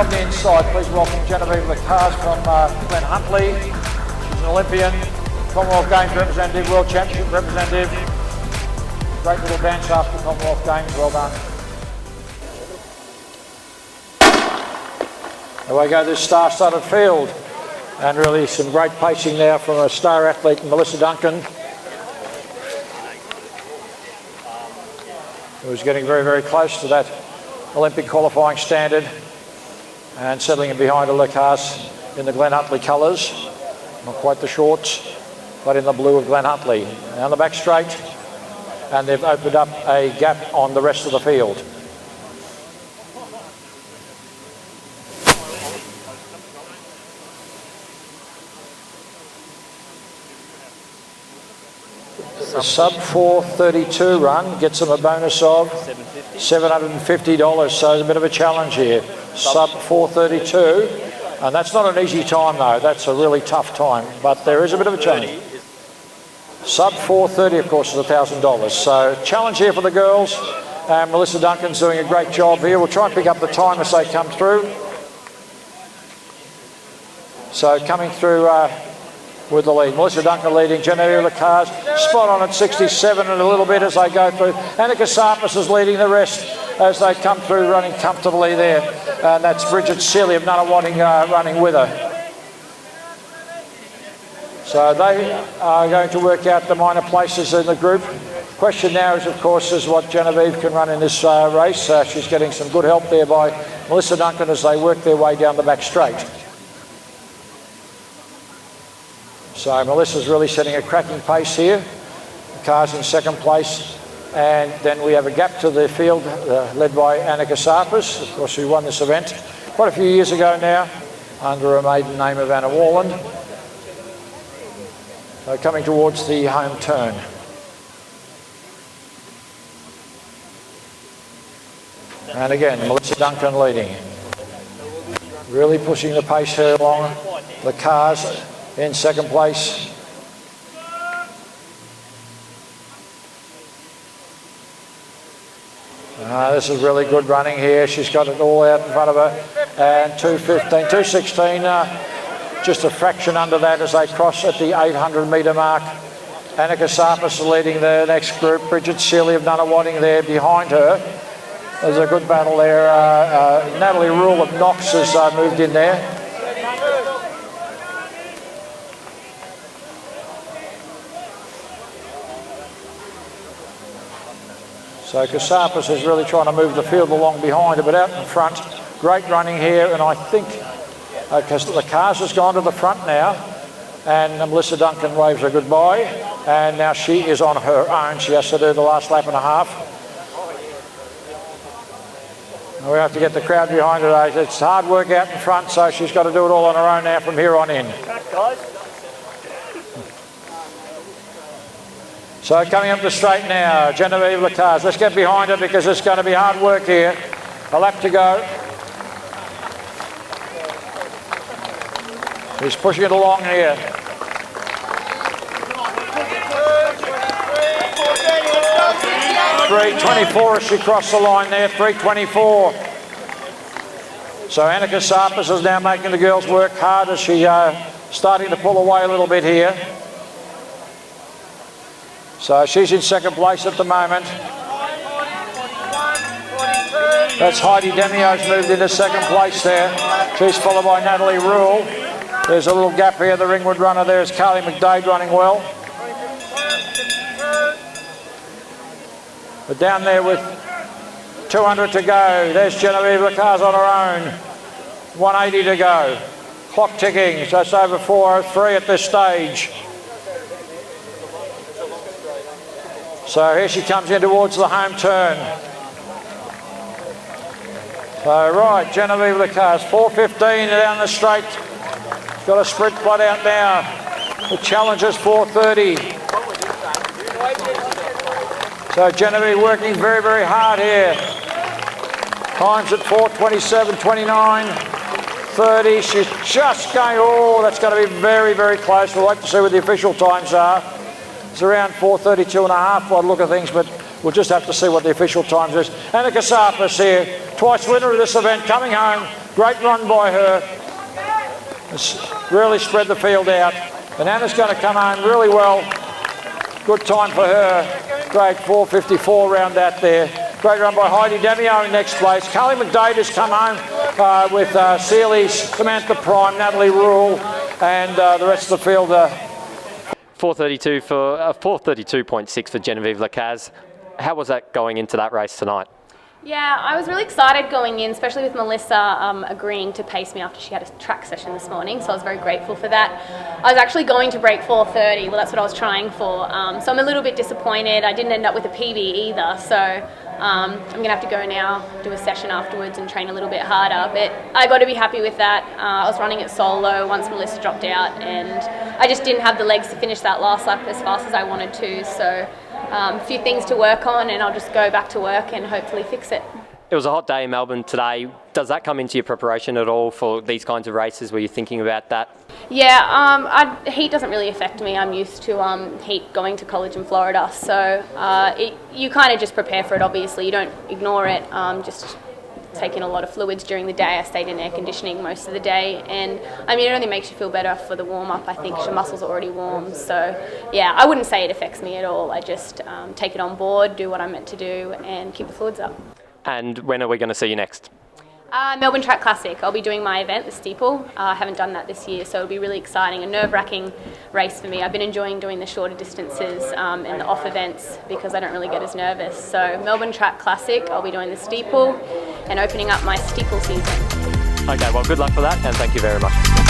from the inside, please welcome Genevieve Lacars from Glen Huntly. She's an Olympian, Commonwealth Games representative, World Championship representative. Great little dance after the Commonwealth Games, well done. Away go this star-studded field, and really some great pacing now from a star athlete, Melissa Duncan, who's getting very, very close to that Olympic qualifying standard and settling in behind a Lacars in the Glen Huntly colours. Not quite the shorts, but in the blue of Glen Huntly. Now the back straight, and they've opened up a gap on the rest of the field. The sub 4:32 run gets them a bonus of $750, so it's a bit of a challenge here. Sub 4:32, and that's not an easy time though, that's a really tough time, but there is a bit of a challenge. Sub 4:30 of course is $1,000, so challenge here for the girls, and Melissa Duncan's doing a great job here. We'll try and pick up the time as they come through. So coming through with the lead. Melissa Duncan leading, Genevieve Lacars spot on at 67 and a little bit as they go through. Annika Sarpis is leading the rest as they come through, running comfortably there. And that's Bridget Seeley of Nunawading running with her. So they are going to work out the minor places in the group. Question now is, of course, is what Genevieve can run in this race. She's getting some good help there by Melissa Duncan as they work their way down the back straight. So Melissa's really setting a cracking pace here. The car's in second place, and then we have a gap to the field led by Annika Sarpis, of course, who won this event quite a few years ago now under a maiden name of Anna Warland. So coming towards the home turn. And again, Melissa Duncan leading. Really pushing the pace here along. The cars in second place. This is really good running here. She's got it all out in front of her. And 2:15, 2:16, just a fraction under that as they cross at the 800 metre mark. Annika Sarpis leading the next group. Bridget Seeley of Nunawading there behind her. There's a good battle there. Natalie Rule of Knox has moved in there. So Kasarpis is really trying to move the field along behind her, but out in front, great running here, and I think the cars has gone to the front now, and Melissa Duncan waves her goodbye, and now she is on her own. She has to do the last lap and a half. We have to get the crowd behind her. It's hard work out in front, so she's got to do it all on her own now from here on in. So coming up the straight now, Genevieve Lacars. Let's get behind her because it's going to be hard work here. A lap to go. He's pushing it along here. .324 as she crossed the line there, 3:24. So Annika Sarpis is now making the girls work hard as she's starting to pull away a little bit here. So she's in second place at the moment. That's Heidi Demio's moved into second place there. She's followed by Natalie Rule. There's a little gap here. The Ringwood runner there is Carly McDade running well. But down there with 200 to go, there's Genevieve Lacars on her own. 180 to go. Clock ticking, so it's over 4:03 at this stage. So here she comes in towards the home turn. So right, Genevieve Lacars, 4:15 down the straight. Got a sprint plot out now. The challenge is 4:30. So Genevieve working very, very hard here. Times at 4:27, 29, 30. She's just going, oh, that's going to be very, very close. We'll wait to see what the official times are. It's around 4:32 and a half by the look of things, but we'll just have to see what the official times is. Annika Sarpis here, twice winner of this event, coming home Great run by her. It's really spread the field out. And Anna's going to come home really well. Good time for her. Great 4:54 round that there. Great run by Heidi Demio in next place. Carly McDade has come home with Seeley's, Samantha Prime, Natalie Rule, and the rest of the field. 4:32 for 4:32.6 for Genevieve Lacaze. How was that going into that race tonight? Yeah, I was really excited going in, especially with Melissa agreeing to pace me after she had a track session this morning, so I was very grateful for that. I was actually going to break 4:30, well that's what I was trying for, so I'm a little bit disappointed. I didn't end up with a PB either, so I'm going to have to go now, do a session afterwards and train a little bit harder, but I got to be happy with that. I was running it solo once Melissa dropped out, and I just didn't have the legs to finish that last lap as fast as I wanted to, so a few things to work on, and I'll just go back to work and hopefully fix it. It was a hot day in Melbourne today. Does that come into your preparation at all for these kinds of races? Were you thinking about that? Yeah, heat doesn't really affect me. I'm used to heat going to college in Florida, so you kind of just prepare for it, obviously. You don't ignore it, just take in a lot of fluids during the day. I stayed in air conditioning most of the day, and I mean, it only makes you feel better for the warm-up. I think your muscles are already warm, so yeah, I wouldn't say it affects me at all. I just take it on board, do what I'm meant to do, and keep the fluids up. And when are we going to see you next? Melbourne Track Classic. I'll be doing my event, the steeple. I haven't done that this year, so it'll be really exciting, a nerve-wracking race for me. I've been enjoying doing the shorter distances and the off events because I don't really get as nervous. So Melbourne Track Classic, I'll be doing the steeple and opening up my steeple season. Okay, well, good luck for that, and thank you very much.